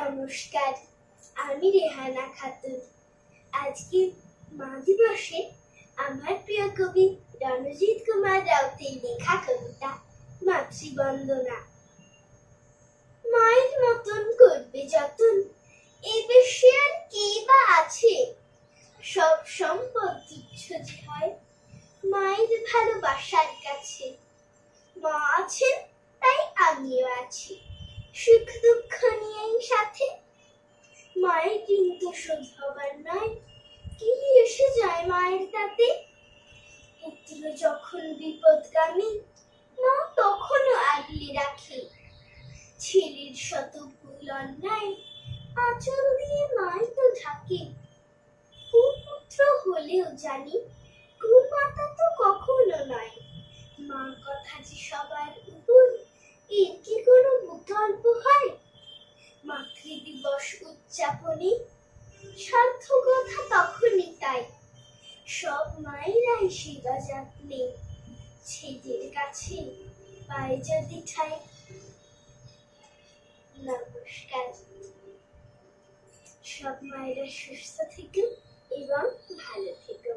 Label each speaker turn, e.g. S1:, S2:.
S1: নমস্কার, আমি রেহানা খাতুন। আজকে মা দিবসে আমার প্রিয় কবি রণজিৎ কুমার রাউতের লেখা কবিতা মাতৃবন্দনা। মায়ের মতন করবে যতন, এ বিশ্বে আর কে বা আছে? সব সম্পদ তুচ্ছ যে হয় মায়ের ভালোবাসার কাছে। মা আছেন তাই আমিও আছি, সুখ দুঃখ নিয়েই সাথে। মায়ের কিন্তু শোধ হবার নয়, কি এসে যায় মায়ের তাতে? পুত্র যখন বিপদগামী, মা তখনও আগলে রাখে। ছেলের শত ভুল অন্যায় আঁচল দিয়ে মাই তো ঢাকে। কুপুত্র হলেও জানি কুমাতা তো কখনো নয়। মা কথা যে সবার উপর, এর কি কোনো বিকল্প হয়? মাতৃদিবস উদযাপনে সার্থকতা তখনই তাই, সব মায়েরাই সেবা যত্নে ছেলের কাছে পায় যদি ঠাই। নমস্কার, সব মায়েরা সুস্থ থেকো এবং ভালো থেকো।